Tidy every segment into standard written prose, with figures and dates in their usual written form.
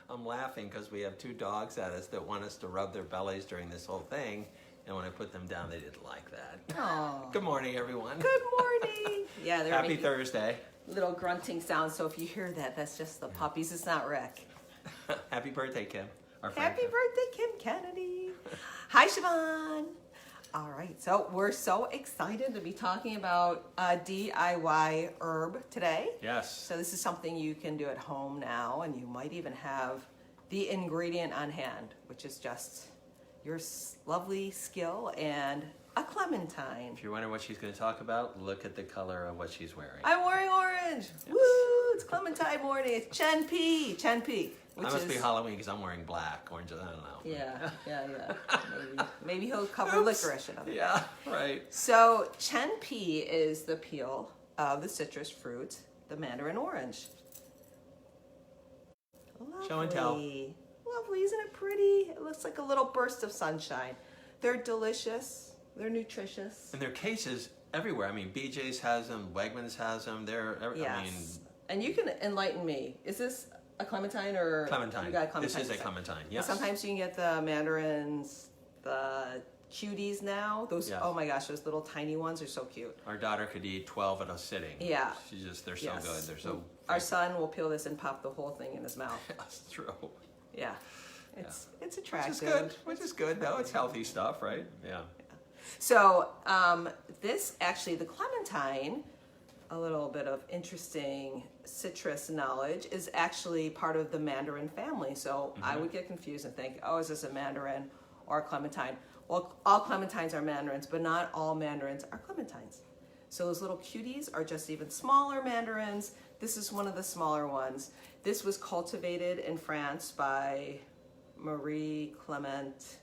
I'm laughing because we have two dogs at us that want us to rub their bellies during this whole thing. And when I put them down, they didn't like that. Aww. Good morning, everyone. Good morning. Yeah, they're Happy making Thursday. little grunting sounds. So if you hear that, that's just the puppies. It's not Rick. Happy birthday, Kim. Our friend Happy Kim. birthday, Kim Kennedy. Hi, Siobhan. All right, so we're so excited to be talking about DIY herb today. Yes. So this is something you can do at home now, and you might even have the ingredient on hand, which is just your lovely skill and a clementine. If you're wondering what she's going to talk about, look at the color of what she's wearing. I'm wearing orange. Yes. Woo! It's Clementine morning. It's Chen Pi. Chen Pi. That must be Halloween because I'm wearing black. Orange, I don't know. Yeah. Maybe he'll cover licorice in it. Yeah, right. So Chen Pi is the peel of the citrus fruit, the mandarin orange. Lovely. Show and tell. Lovely, isn't it pretty? It looks like a little burst of sunshine. They're delicious. They're nutritious. And there are cases everywhere. I mean, BJ's has them, Wegmans has them. Yes. I mean, and you can enlighten me. Is this a clementine or clementine. You got a clementine? This is a clementine. Yes. Sometimes you can get the mandarins, the cuties now. Those Yes. Oh my gosh, those little tiny ones are so cute. Our daughter could eat 12 at a sitting. Yeah. They're so good. They're so. Our son will peel this and pop the whole thing in his mouth. That's true. Yeah. It's attractive. Which is good though. It's healthy stuff, right? Yeah. So this actually, the clementine, a little bit of interesting citrus knowledge, is actually part of the mandarin family. So I would get confused and think, oh, is this a mandarin or a clementine? Well, all clementines are mandarins, but not all mandarins are clementines. So those little cuties are just even smaller mandarins. This is one of the smaller ones. This was cultivated in France by Marie Clement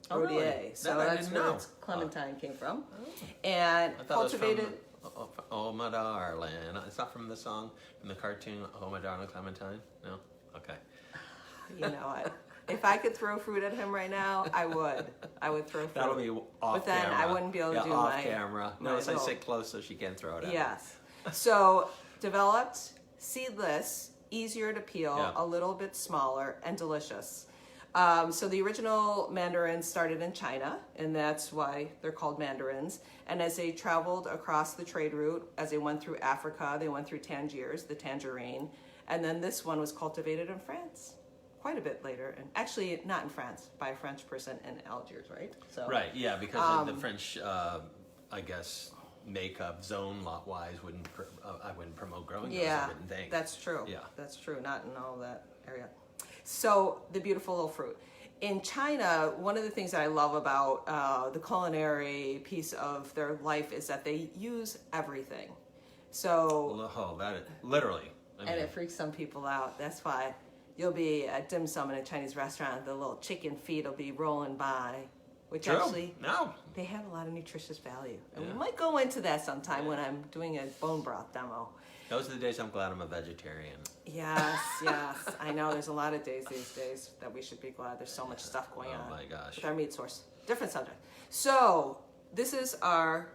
Oh, Rodier. really? So That I that's didn't where know. clementine came from. And I thought cultivated. it was from Oh My Darling. It's not from the song, from the cartoon Oh My Darling Clementine? No? Okay. You know what? If I could throw fruit at him right now, I would. I would throw fruit. That'll be off But then camera. I wouldn't be able to do off my camera. my Notice I little- sit close so she can't throw it at me. Yes. So developed, seedless, easier to peel, Yeah. a little bit smaller, and delicious. So the original mandarins started in China, and that's why they're called mandarins. And as they traveled across the trade route, as they went through Africa, they went through Tangiers, the tangerine, and then this one was cultivated in France quite a bit later. And actually, not in France, by a French person in Algiers, right? So Right, yeah, because of the French, I guess, makeup zone lot-wise I wouldn't promote growing those, I wouldn't think. That's true. Yeah. That's true. Not in all that area. So the beautiful little fruit. In China, one of the things that I love about the culinary piece of their life is that they use everything. So, Oh, literally. I mean, and it freaks some people out. That's why you'll be at dim sum in a Chinese restaurant, the little chicken feet will be rolling by, which true. actually, No. they have a lot of nutritious value. And Yeah. we might go into that sometime when I'm doing a bone broth demo. Those are the days I'm glad I'm a vegetarian. Yes. I know there's a lot of days these days that we should be glad. There's so much stuff going on. Oh my gosh. With our meat source. Different subject. So this is our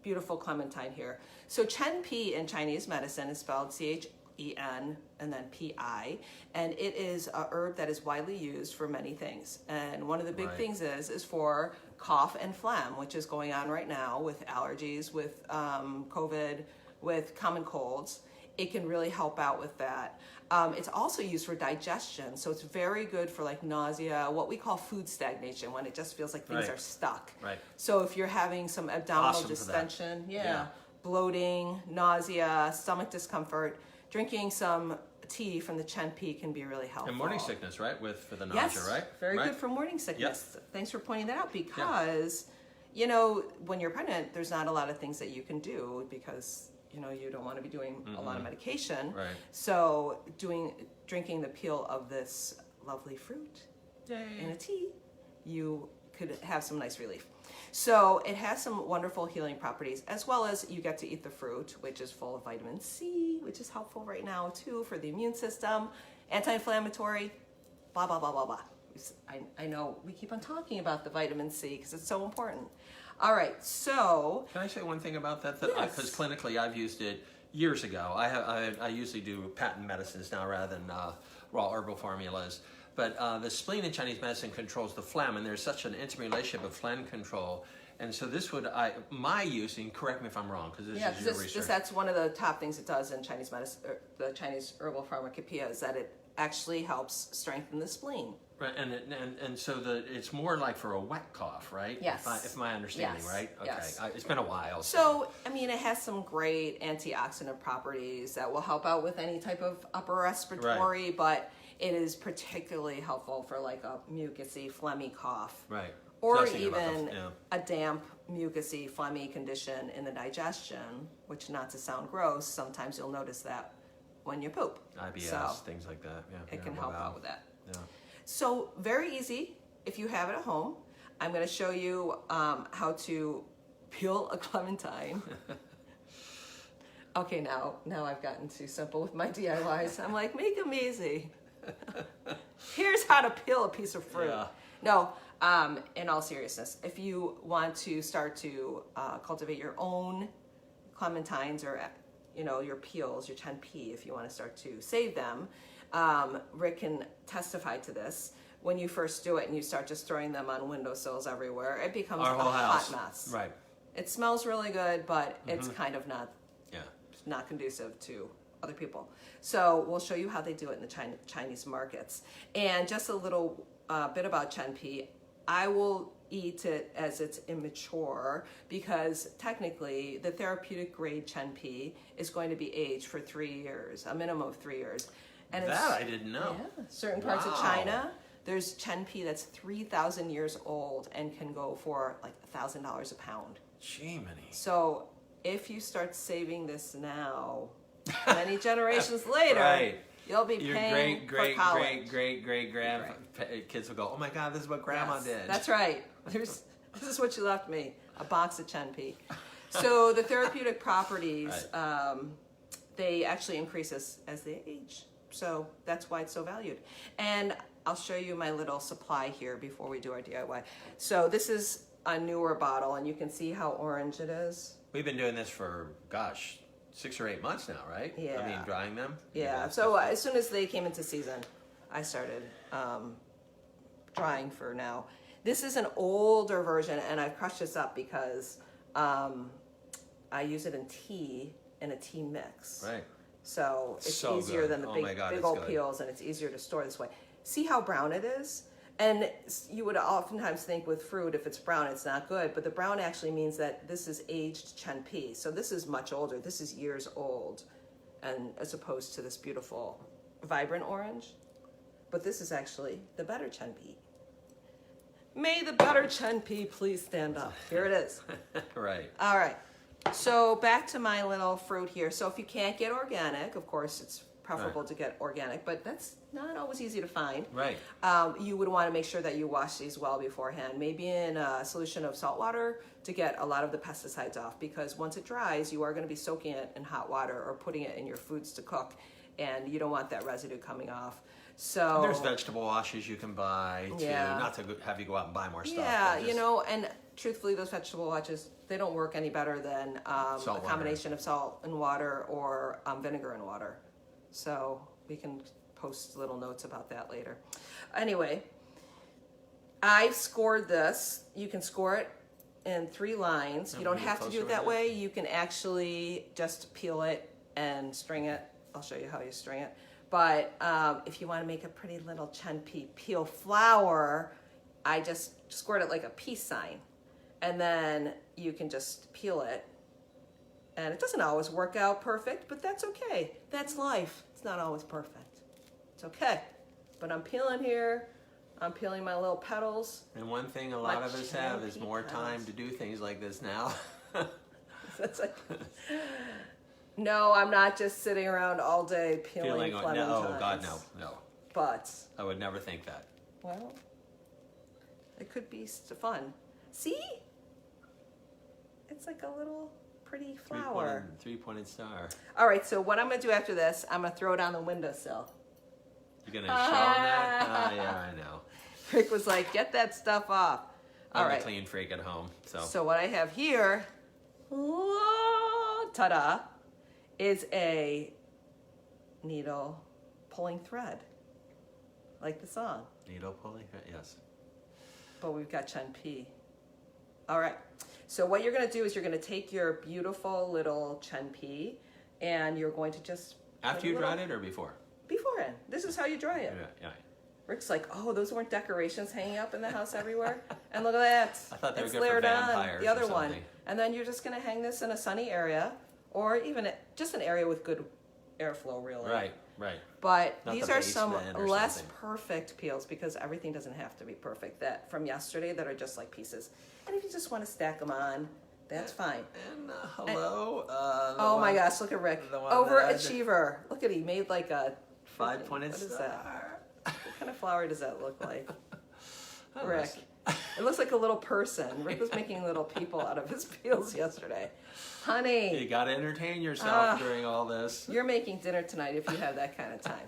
beautiful clementine here. So Chen Pi in Chinese medicine is spelled Chen and then Pi, and it is a herb that is widely used for many things. And one of the big Right. things is for cough and phlegm, which is going on right now with allergies, with COVID, with common colds. It can really help out with that. It's also used for digestion, so it's very good for like nausea, what we call food stagnation, when it just feels like things Right. are stuck. Right. So if you're having some abdominal Awesome for that. distension, Yeah. bloating, nausea, stomach discomfort, drinking some tea from the Chen Pi can be really helpful. And morning sickness, right? For the nausea, Yes, right? very Right? good for morning sickness. Thanks for pointing that out because, when you're pregnant, there's not a lot of things that you can do because, you don't want to be doing a lot of medication. Right. So drinking the peel of this lovely fruit in a tea, you could have some nice relief. So it has some wonderful healing properties, as well as you get to eat the fruit, which is full of vitamin C, which is helpful right now too for the immune system, anti-inflammatory, blah, blah, blah, blah, blah. I know we keep on talking about the vitamin C because it's so important. All right, so. Can I say one thing about that? Yes. Because clinically I've used it years ago. I usually do patent medicines now rather than raw herbal formulas. But the spleen in Chinese medicine controls the phlegm, and there's such an intimate relationship of phlegm control. And so this would, my use, and correct me if I'm wrong, because this is your research. That's one of the top things it does in Chinese medicine, the Chinese herbal pharmacopoeia, is that it actually helps strengthen the spleen. Right, and so it's more like for a wet cough, right? Yes. If my understanding, Yes. right? Okay. Yes. It's been a while. So, I mean, it has some great antioxidant properties that will help out with any type of upper respiratory, but it is particularly helpful for like a mucousy, phlegmy cough. Right. Or even a damp, mucousy, phlegmy condition in the digestion, which, not to sound gross, sometimes you'll notice that when you poop. IBS, things like that. Yeah. It can help out with that. Yeah. So very easy if you have it at home. I'm going to show you how to peel a clementine. Okay, now I've gotten too simple with my DIYs. I'm like, make them easy. Here's how to peel a piece of fruit. Yeah. No, in all seriousness, if you want to start to cultivate your own clementines, or your peels, your Chen Pi, if you want to start to save them, Rick can testify to this. When you first do it and you start just throwing them on windowsills everywhere, it becomes a hot mess. Right. It smells really good, but it's kind of not conducive to other people. So we'll show you how they do it in the Chinese markets. And just a little bit about Chen Pi. I will eat it as it's immature, because technically the therapeutic grade Chen Pi is going to be aged for 3 years, a minimum of 3 years. And that I didn't know. Yeah, certain parts of China, there's Chen Pi that's 3,000 years old and can go for like $1,000 a pound. Jiminy. So if you start saving this now, many generations later, right. you'll be Your paying for college. great kids will go, oh my God, this is what Grandma did. That's right. This is what you left me, a box of Chen Pi. So the therapeutic properties, they actually increase as they age. So that's why it's so valued. And I'll show you my little supply here before we do our DIY. So this is a newer bottle, and you can see how orange it is. We've been doing this for, 6 or 8 months now, right? Yeah. I mean, drying them. Yeah. So as soon as they came into season, I started drying for now. This is an older version, and I've crushed this up because I use it in tea, in a tea mix. Right. So it's so easier good. than the Oh my God, big it's old good. peels, and it's easier to store this way. See how brown it is? And you would oftentimes think with fruit, if it's brown, it's not good. But the brown actually means that this is aged Chen Pi. So this is much older. This is years old, and as opposed to this beautiful, vibrant orange. But this is actually the better Chen Pi. May the better Chen Pi please stand up. Here it is. Right. All right. So back to my little fruit here. So if you can't get organic, of course, it's preferable to get organic, but that's not always easy to find. Right. You would want to make sure that you wash these well beforehand, maybe in a solution of salt water to get a lot of the pesticides off, because once it dries, you are going to be soaking it in hot water or putting it in your foods to cook, and you don't want that residue coming off. So And there's vegetable washes you can buy too, not to have you go out and buy more stuff. Yeah, and truthfully, those vegetable washes, they don't work any better than a combination of salt and water or vinegar and water. So we can post little notes about that later. Anyway, I've scored this. You can score it in 3 lines. You don't have to do it that way. You can actually just peel it and string it. I'll show you how you string it. But if you want to make a pretty little Chen Pi peel flower, I just scored it like a peace sign. And then you can just peel it. And it doesn't always work out perfect, but that's okay. That's life. It's not always perfect. It's okay. But I'm peeling here. I'm peeling my little petals. And one thing a lot of us have is more time to do things like this now. That's like, no, I'm not just sitting around all day peeling clementines. No, God, no. But I would never think that. well, it could be fun. See? It's like a little pretty flower. Three-pointed star. All right, so what I'm going to do after this, I'm going to throw it on the windowsill. You're going to show them that? Yeah, I know. Rick was like, get that stuff off. All right. I'm a clean freak at home. So what I have here, ta-da, is a needle pulling thread. like the song. Needle pulling, yes. But we've got Chen Pi. All right. So what you're going to do is you're going to take your beautiful little Chen Pi, and you're going to just... After you dried it or before? Beforehand. This is how you dry it. Yeah. Rick's like, oh, those weren't decorations hanging up in the house everywhere? And look at that. I thought they were it's good for layered vampires on the other or one. something. And then you're just going to hang this in a sunny area, or even just an area with good airflow, really. Right. But Not these the are some basement or less something. perfect peels, because everything doesn't have to be perfect. That from yesterday that are just like pieces. And if you just want to stack them on, that's fine. And hello. Oh my gosh, look at Rick. Overachiever. Look at he made like a 5-pointed What is star. that? What kind of flower does that look like? Oh, Rick. It looks like a little person. Rick was making little people out of his peels yesterday. Honey. You got to entertain yourself during all this. You're making dinner tonight if you have that kind of time.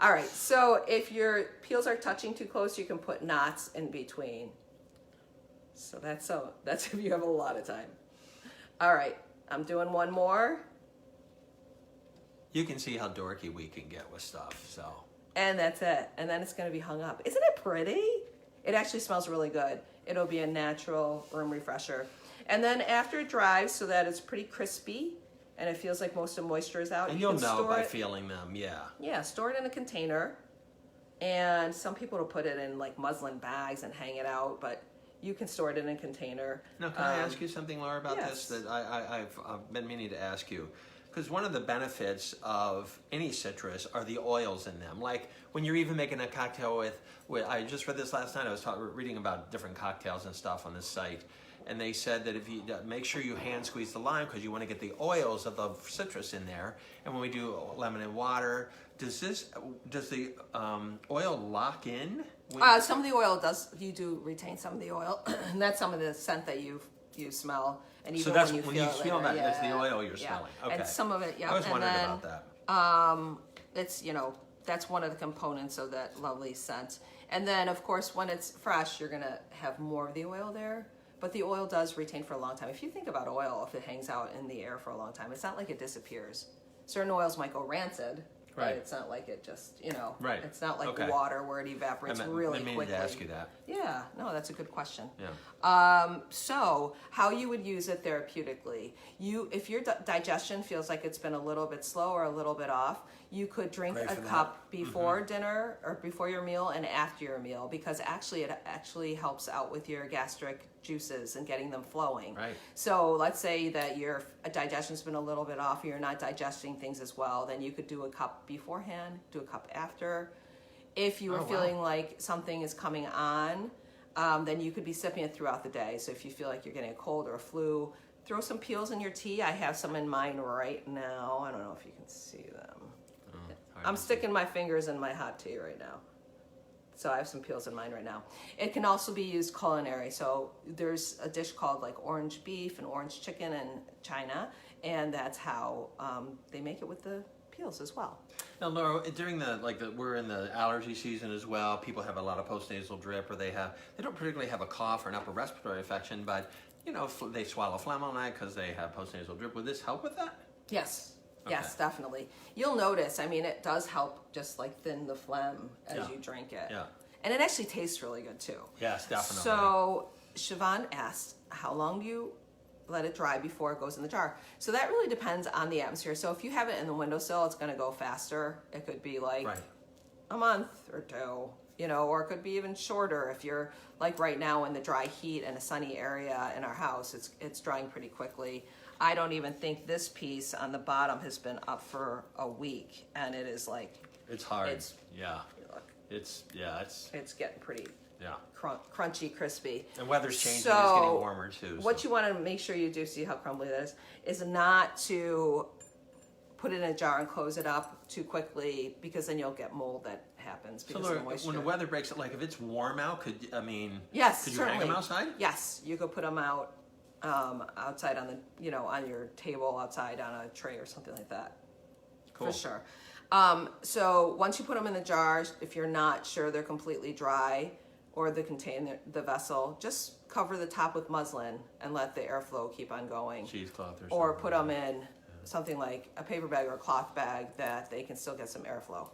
All right, so if your peels are touching too close, you can put knots in between. So that's if you have a lot of time. All right, I'm doing one more. You can see how dorky we can get with stuff, so. And that's it. And then it's going to be hung up. Isn't it pretty? It actually smells really good. It'll be a natural room refresher. And then after it dries so that it's pretty crispy and it feels like most of the moisture is out. And you'll know by feeling them, yeah. Yeah, store it in a container. And some people will put it in like muslin bags and hang it out, but you can store it in a container. Now, can I ask you something, Laura, about yes. this that I've been meaning to ask you? Because one of the benefits of any citrus are the oils in them. Like when you're even making a cocktail with I just read this last night. I was reading about different cocktails and stuff on this site. And they said that if you make sure you hand squeeze the lime because you want to get the oils of the citrus in there. And when we do lemon and water, does the oil lock in? Some of the oil does. You do retain some of the oil, and that's some of the scent that you smell. And even so that's when you smell that, yeah, that's the oil you're smelling. Okay. And some of it, yeah. I was wondering then, about that. It's that's one of the components of that lovely scent. And then of course when it's fresh, you're gonna have more of the oil there. But the oil does retain for a long time. If you think about oil, if it hangs out in the air for a long time, it's not like it disappears. Certain oils might go rancid, but right. It's not like it just, right. It's not like okay. water where it evaporates really quickly. I meant to ask you that. Yeah, no, that's a good question. Yeah. So how you would use it therapeutically, if your digestion feels like it's been a little bit slow or a little bit off, you could drink a cup before dinner or before your meal and after your meal, because it actually helps out with your gastric juices and getting them flowing. Right. So let's say that your digestion's been a little bit off, or you're not digesting things as well, then you could do a cup beforehand, do a cup after. If you were feeling like something is coming on, then you could be sipping it throughout the day. So if you feel like you're getting a cold or a flu, throw some peels in your tea. I have some in mine right now. I don't know if you can see them. I'm sticking my fingers in my hot tea right now. So I have some peels in mine right now. It can also be used culinary. So there's a dish called like orange beef and orange chicken in China, and that's how they make it with the peels as well. Now, Laura, during we're in the allergy season as well. People have a lot of postnasal drip, or they don't particularly have a cough or an upper respiratory infection, but they swallow phlegm all night because they have postnasal drip. Would this help with that? Yes. Okay. Yes, definitely. You'll notice, it does help just like thin the phlegm as you drink it. Yeah. And it actually tastes really good too. Yes, definitely. So Siobhan asked, how long do you let it dry before it goes in the jar? So that really depends on the atmosphere. So if you have it in the windowsill, it's going to go faster. It could be like a month or two, or it could be even shorter. If you're like right now in the dry heat in a sunny area in our house, it's drying pretty quickly. I don't even think this piece on the bottom has been up for a week, and it is like it's hard. Look, it's getting pretty crunchy, crispy. And weather's changing; it's getting warmer too. What you want to make sure you do, see how crumbly that is not to put it in a jar and close it up too quickly, because then you'll get mold that happens because of the moisture. When the weather breaks, like if it's warm out, could you certainly hang them outside? Yes, you could put them out. Outside on the, on your table outside on a tray or something like that. Cool. For sure. So once you put them in the jars, if you're not sure they're completely dry or the container, the vessel, just cover the top with muslin and let the airflow keep on going. Cheesecloth or put them in something like a paper bag or a cloth bag that they can still get some airflow.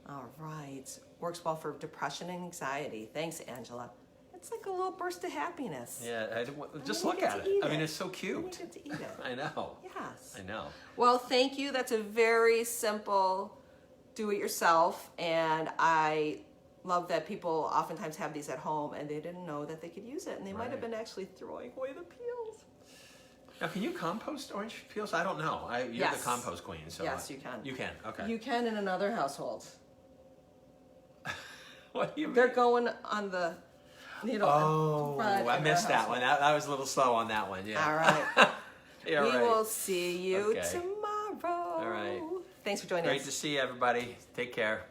All right. Works well for depression and anxiety. Thanks, Angela. It's like a little burst of happiness. Yeah, just And look you get at to it. eat I mean, it. it's so And cute. you get to eat it. I know. Yes. I know. Well, thank you. That's a very simple do-it-yourself, and I love that people oftentimes have these at home and they didn't know that they could use it, and they might have Right. been actually throwing away the peels. Now, can you compost orange peels? I don't know. You're Yes. the compost queen, so Yes, you can. You can. Okay. You can in another household. What do you mean? They're going on the needle. Oh, front I of missed our that one. household. That was a little slow on that one. Yeah. All right. Yeah, We right. will see you Okay. tomorrow. All right. Thanks for joining Great us. to see you, everybody. Take care.